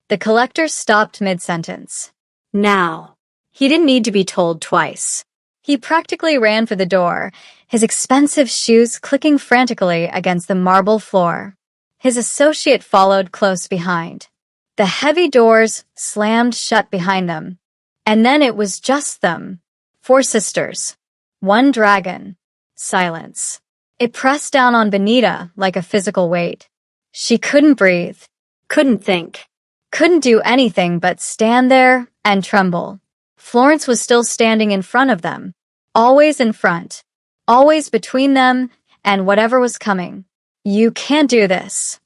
The collector stopped mid-sentence. Now. He didn't need to be told twice. He practically ran for the door, his expensive shoes clicking frantically against the marble floor. His associate followed close behind. The heavy doors slammed shut behind them. And then it was just them. 4 sisters. 1 dragon. Silence. It pressed down on Benita like a physical weight. She couldn't breathe. Couldn't think. Couldn't do anything but stand there and tremble. Florence was still standing in front of them. Always in front. Always between them and whatever was coming. You can't do this.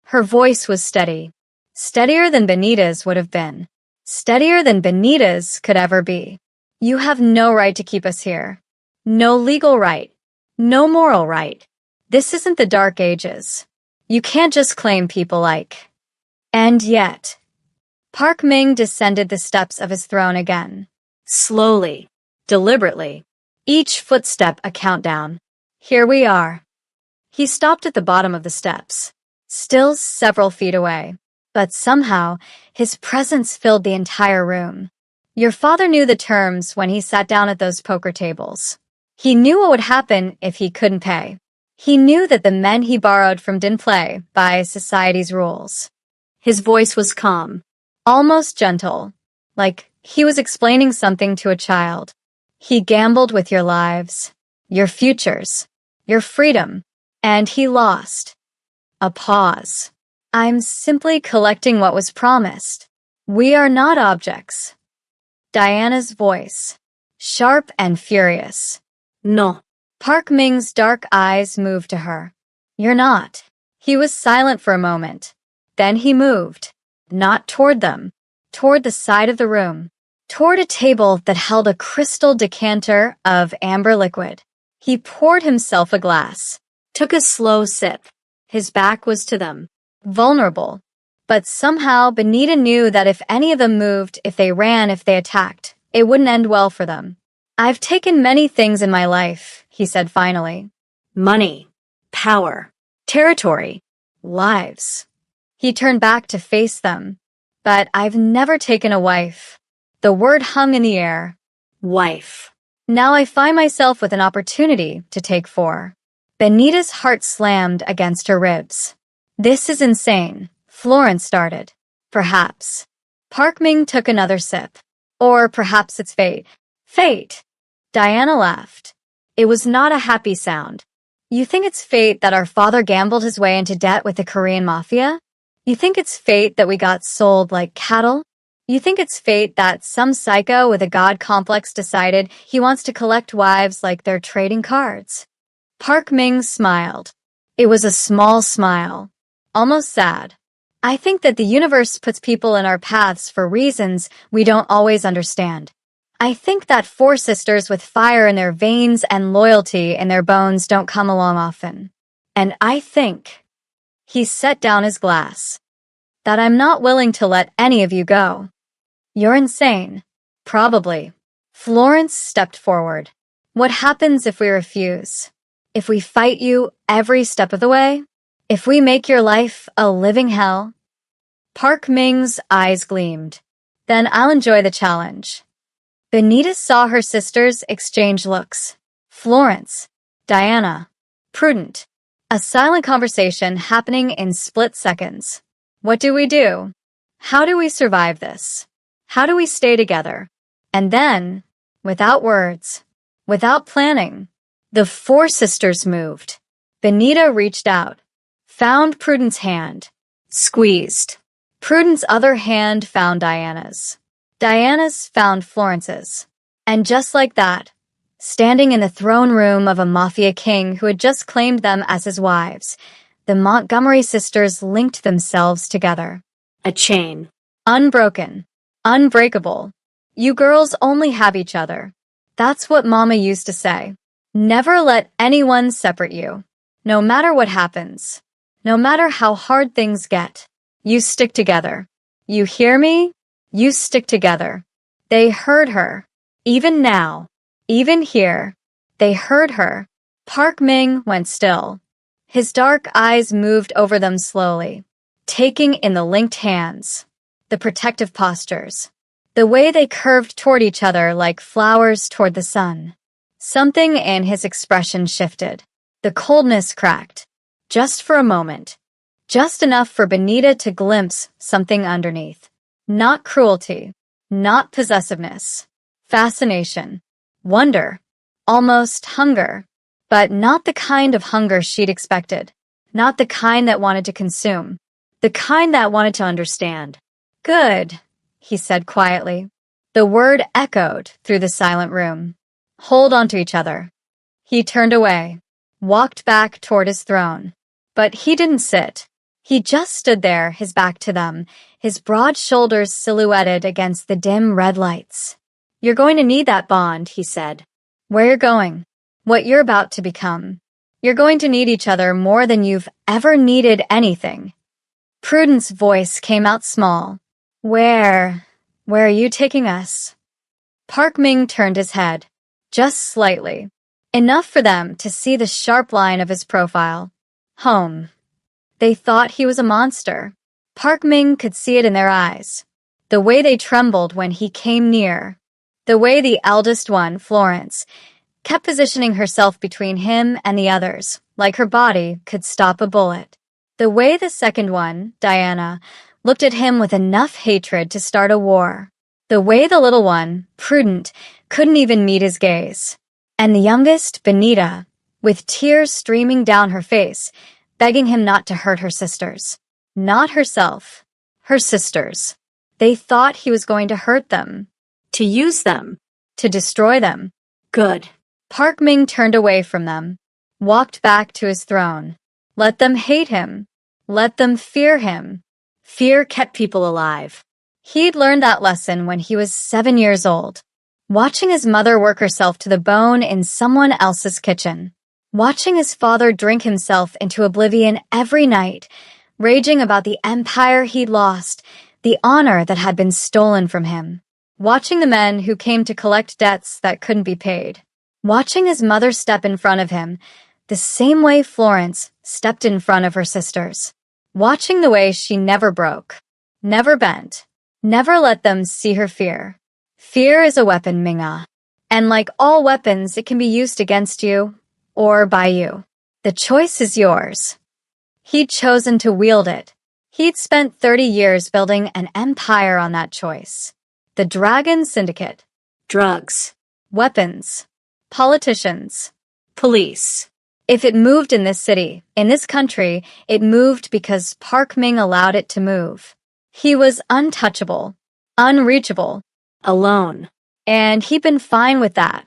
Her voice was steady. Steadier than Benita's would have been. Steadier than Benita's could ever be. You have no right to keep us here. No legal right. No moral right. This isn't the Dark Ages. You can't just claim people like. And yet. Park Ming descended the steps of his throne again. Slowly. Deliberately. Each footstep a countdown. Here we are. He stopped at the bottom of the steps, still several feet away. But somehow, his presence filled the entire room. Your father knew the terms when he sat down at those poker tables. He knew what would happen if he couldn't pay. He knew that the men he borrowed from didn't play by society's rules. His voice was calm. Almost gentle, like he was explaining something to a child. He gambled with your lives, your futures, your freedom, and he lost. A pause. I'm simply collecting what was promised. We are not objects. Diana's voice. sharp and furious. No. Park Ming's dark eyes moved to her. You're not. He was silent for a moment. Then he moved. Not toward them. Toward the side of the room. Toward a table that held a crystal decanter of amber liquid. He poured himself a glass. Took a slow sip. His back was to them. Vulnerable. But somehow Benita knew that if any of them moved, if they ran, if they attacked, it wouldn't end well for them. I've taken many things in my life, he said finally. Money. Power. Territory. Lives. He turned back to face them. But I've never taken a wife. The word hung in the air. Wife. Now I find myself with an opportunity to take 4. Benita's heart slammed against her ribs. This is insane, Florence started. Perhaps. Park Ming took another sip. Or perhaps it's fate. Fate. Diana laughed. It was not a happy sound. You think it's fate that our father gambled his way into debt with the Korean Mafia? You think it's fate that we got sold like cattle? You think it's fate that some psycho with a god complex decided he wants to collect wives like they're trading cards? Park Ming smiled. It was a small smile. Almost sad. I think that the universe puts people in our paths for reasons we don't always understand. I think that 4 sisters with fire in their veins and loyalty in their bones don't come along often. And I think, he set down his glass, that I'm not willing to let any of you go. You're insane. Probably. Florence stepped forward. What happens if we refuse? If we fight you every step of the way? If we make your life a living hell? Park Ming's eyes gleamed. Then I'll enjoy the challenge. Benita saw her sisters exchange looks. Florence, Diana, prudent. A silent conversation happening in split seconds. What do we do? How do we survive this? How do we stay together? And then, without words, without planning, the 4 sisters moved. Benita reached out, found Prudence' hand, squeezed. Prudence's other hand found Diana's. Diana's found Florence's. And just like that, standing in the throne room of a mafia king who had just claimed them as his wives, the Montgomery sisters linked themselves together. A chain. Unbroken. Unbreakable. You girls only have each other. That's what Mama used to say. Never let anyone separate you. No matter what happens. No matter how hard things get. You stick together. You hear me? You stick together. They heard her. Even now. Even here. They heard her. Park Ming went still. His dark eyes moved over them slowly, taking in the linked hands, the protective postures, the way they curved toward each other like flowers toward the sun. Something in his expression shifted. The coldness cracked. Just for a moment. Just enough for Benita to glimpse something underneath. Not cruelty. Not possessiveness. Fascination. Wonder. Almost hunger. But not the kind of hunger she'd expected. Not the kind that wanted to consume. The kind that wanted to understand. Good, he said quietly. The word echoed through the silent room. Hold on to each other. He turned away, walked back toward his throne. But he didn't sit. He just stood there, his back to them, his broad shoulders silhouetted against the dim red lights. You're going to need that bond, he said. Where you're going, what you're about to become. You're going to need each other more than you've ever needed anything. Prudence's voice came out small. Where are you taking us? Park Ming turned his head, just slightly, enough for them to see the sharp line of his profile. Home. They thought he was a monster. Park Ming could see it in their eyes. The way they trembled when he came near. The way the eldest one, Florence, kept positioning herself between him and the others, like her body could stop a bullet. The way the second one, Diana, looked at him with enough hatred to start a war. The way the little one, Prudent, couldn't even meet his gaze. And the youngest, Benita, with tears streaming down her face, begging him not to hurt her sisters. Not herself. Her sisters. They thought he was going to hurt them. To use them. to destroy them. Good. Park Ming turned away from them, walked back to his throne. Let them hate him. Let them fear him. Fear kept people alive. He'd learned that lesson when he was 7 years old, watching his mother work herself to the bone in someone else's kitchen, watching his father drink himself into oblivion every night, raging about the empire he'd lost, the honor that had been stolen from him, watching the men who came to collect debts that couldn't be paid, watching his mother step in front of him, the same way Florence stepped in front of her sisters, watching the way she never broke, never bent, never let them see her fear. Fear is a weapon, Ming-Ah. And like all weapons, it can be used against you or by you. The choice is yours. He'd chosen to wield it. He'd spent 30 years building an empire on that choice. The Dragon Syndicate. Drugs. Weapons. Politicians. Police. If it moved in this city, in this country, it moved because Park Ming allowed it to move. He was untouchable, unreachable, alone, and he'd been fine with that.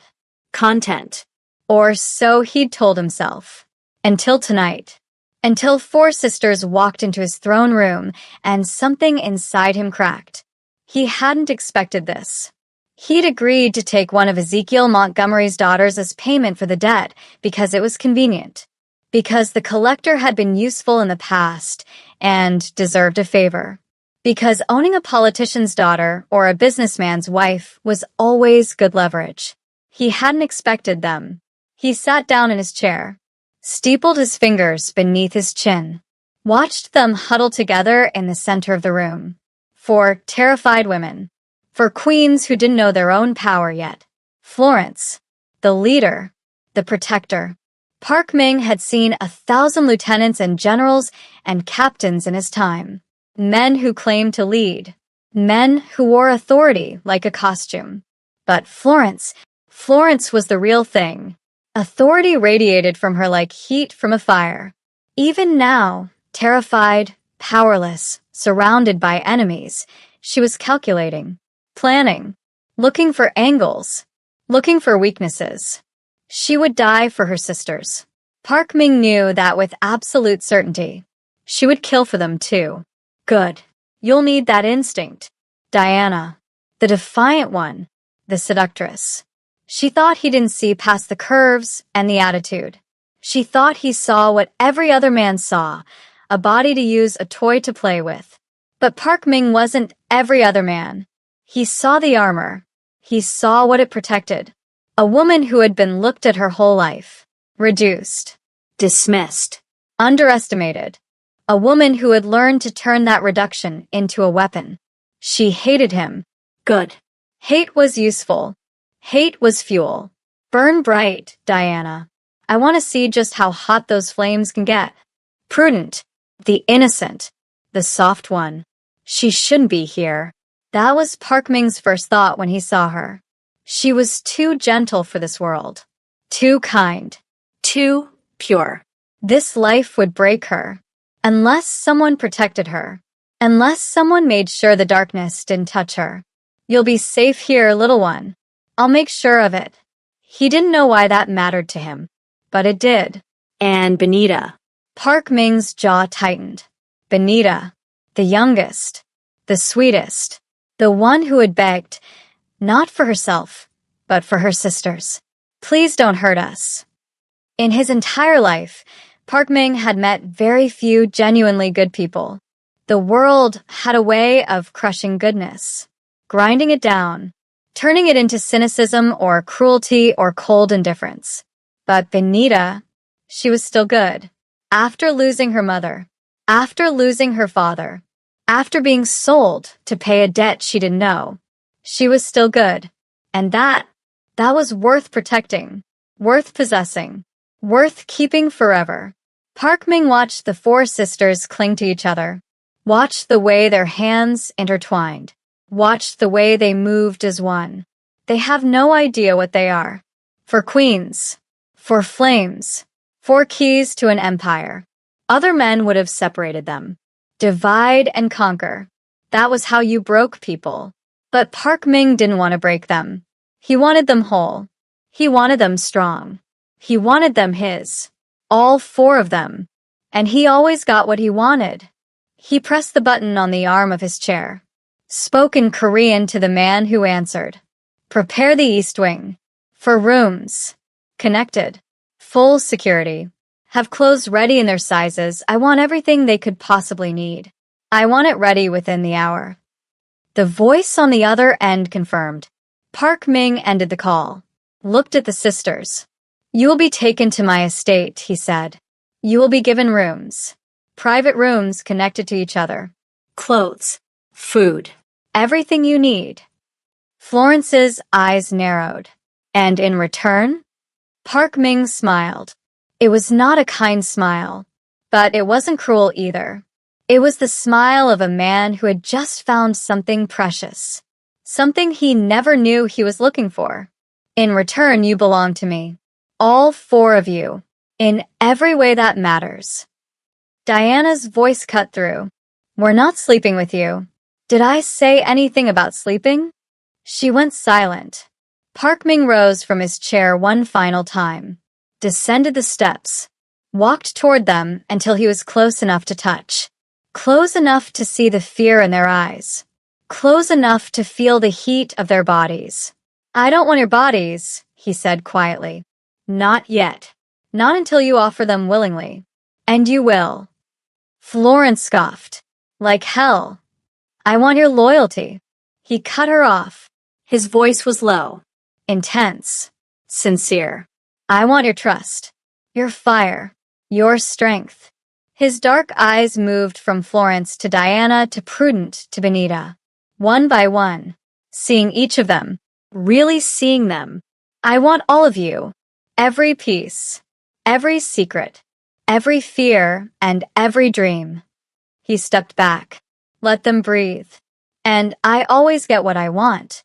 Content. Or so he'd told himself. Until tonight. Until 4 sisters walked into his throne room and something inside him cracked. He hadn't expected this. He'd agreed to take one of Ezekiel Montgomery's daughters as payment for the debt because it was convenient, because the collector had been useful in the past and deserved a favor, because owning a politician's daughter or a businessman's wife was always good leverage. He hadn't expected them. He sat down in his chair, steepled his fingers beneath his chin, watched them huddle together in the center of the room. 4 terrified women. For queens who didn't know their own power yet. Florence, the leader, the protector. Park Ming had seen 1,000 lieutenants and generals and captains in his time. Men who claimed to lead. Men who wore authority like a costume. But Florence was the real thing. Authority radiated from her like heat from a fire. Even now, terrified, powerless, surrounded by enemies, she was calculating. Planning, looking for angles, looking for weaknesses. She would die for her sisters. Park Ming knew that with absolute certainty. She would kill for them too. Good. You'll need that instinct. Diana, the defiant one, the seductress. She thought he didn't see past the curves and the attitude. She thought he saw what every other man saw, a body to use, a toy to play with. But Park Ming wasn't every other man. He saw the armor. He saw what it protected. A woman who had been looked at her whole life. Reduced. Dismissed. Underestimated. A woman who had learned to turn that reduction into a weapon. She hated him. Good. Hate was useful. Hate was fuel. Burn bright, Diana. I want to see just how hot those flames can get. Prudent. The innocent. The soft one. She shouldn't be here. That was Park Ming's first thought when he saw her. She was too gentle for this world. Too kind. Too pure. This life would break her. Unless someone protected her. Unless someone made sure the darkness didn't touch her. You'll be safe here, little one. I'll make sure of it. He didn't know why that mattered to him. But it did. And Benita. Park Ming's jaw tightened. Benita. The youngest. The sweetest. The one who had begged, not for herself, but for her sisters. Please don't hurt us. In his entire life, Park Ming had met very few genuinely good people. The world had a way of crushing goodness, grinding it down, turning it into cynicism or cruelty or cold indifference. But Benita, she was still good. After losing her mother, after losing her father, after being sold to pay a debt she didn't know, she was still good. And that was worth protecting, worth possessing, worth keeping forever. Park Ming watched the 4 sisters cling to each other, watched the way their hands intertwined, watched the way they moved as one. They have no idea what they are. 4 queens, 4 flames, 4 keys to an empire. Other men would have separated them. Divide and conquer. That was how you broke people. But Park Ming didn't want to break them. He wanted them whole. He wanted them strong. He wanted them his. All four of them. And he always got what he wanted. He pressed the button on the arm of his chair. Spoke in Korean to the man who answered. Prepare the East Wing. For rooms. Connected. Full security. Have clothes ready in their sizes. I want everything they could possibly need. I want it ready within the hour. The voice on the other end confirmed. Park Ming ended the call. Looked at the sisters. You will be taken to my estate, he said. You will be given rooms. Private rooms connected to each other. Clothes. Food. Everything you need. Florence's eyes narrowed. And in return? Park Ming smiled. It was not a kind smile, but it wasn't cruel either. It was the smile of a man who had just found something precious. Something he never knew he was looking for. In return, you belong to me. All four of you. In every way that matters. Diana's voice cut through. We're not sleeping with you. Did I say anything about sleeping? She went silent. Park Ming rose from his chair one final time, descended the steps, walked toward them until he was close enough to touch, close enough to see the fear in their eyes, close enough to feel the heat of their bodies. I don't want your bodies, he said quietly. Not yet. Not until you offer them willingly. And you will. Florence scoffed. Like hell. I want your loyalty. He cut her off. His voice was low. Intense. Sincere. I want your trust. Your fire. Your strength. His dark eyes moved from Florence to Diana to Prudent to Benita. One by one. Seeing each of them. Really seeing them. I want all of you. Every piece. Every secret. Every fear and every dream. He stepped back. Let them breathe. And I always get what I want.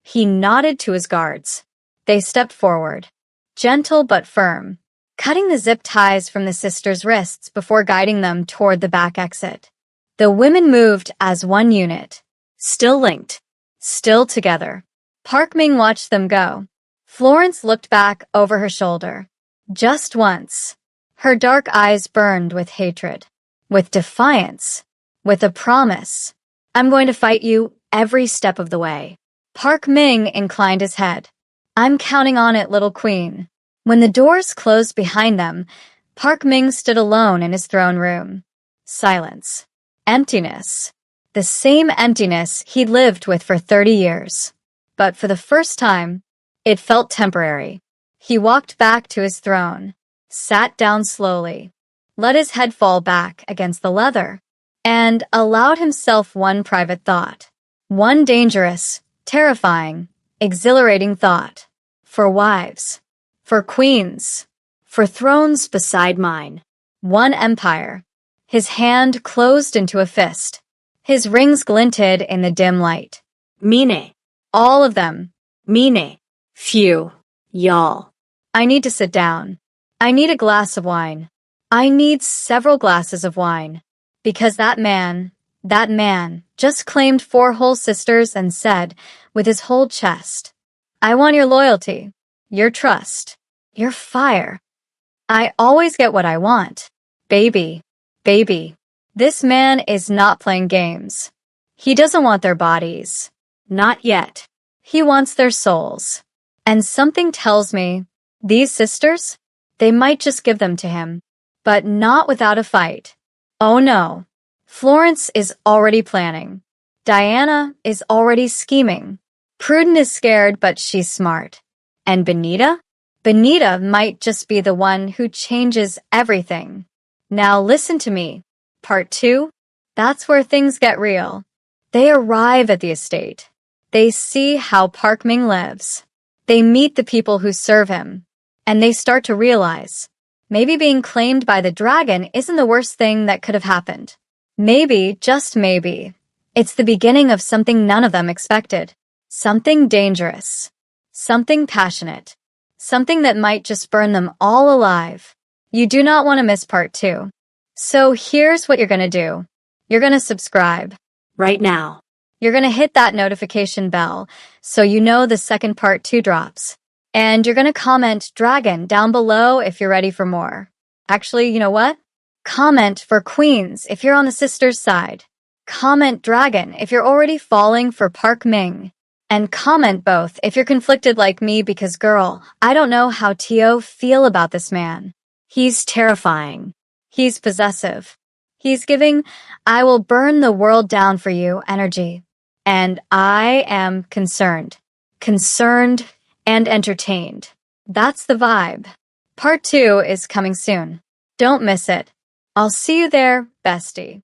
He nodded to his guards. They stepped forward. Gentle but firm. Cutting the zip ties from the sisters' wrists before guiding them toward the back exit. The women moved as one unit. Still linked. Still together. Park Ming watched them go. Florence looked back over her shoulder. Just once. Her dark eyes burned with hatred. With defiance. With a promise. I'm going to fight you every step of the way. Park Ming inclined his head. I'm counting on it, little queen. When the doors closed behind them, Park Ming stood alone in his throne room. Silence. Emptiness. The same emptiness he'd lived with for 30 years. But for the first time, it felt temporary. He walked back to his throne, sat down slowly, let his head fall back against the leather, and allowed himself one private thought. One dangerous, terrifying, exhilarating thought. For wives. For queens. For thrones beside mine. One empire. His hand closed into a fist. His rings glinted in the dim light. Mine. All of them. Mine. Few. Y'all. I need to sit down. I need a glass of wine. I need several glasses of wine. Because that man just claimed 4 whole sisters and said, with his whole chest, I want your loyalty, your trust, your fire. I always get what I want. Baby. This man is not playing games. He doesn't want their bodies. Not yet. He wants their souls. And something tells me, these sisters, they might just give them to him. But not without a fight. Oh no. Florence is already planning. Diana is already scheming. Prudent is scared, but she's smart. And Benita? Benita might just be the one who changes everything. Now listen to me. Part 2, that's where things get real. They arrive at the estate. They see how Park Ming lives. They meet the people who serve him. And they start to realize, maybe being claimed by the dragon isn't the worst thing that could have happened. Maybe, just maybe, it's the beginning of something none of them expected. Something dangerous. Something passionate. Something that might just burn them all alive. You do not want to miss part 2. So here's what you're going to do. You're going to subscribe. Right now. You're gonna hit that notification bell so you know the second part 2 drops. And you're gonna comment Dragon down below if you're ready for more. Actually, you know what? Comment for Queens if you're on the sisters' side. Comment Dragon if you're already falling for Park Ming. And comment both if you're conflicted like me because girl, I don't know how Tio feel about this man. He's terrifying. He's possessive. He's giving, I will burn the world down for you energy. And I am concerned. Concerned and entertained. That's the vibe. Part 2 is coming soon. Don't miss it. I'll see you there, bestie.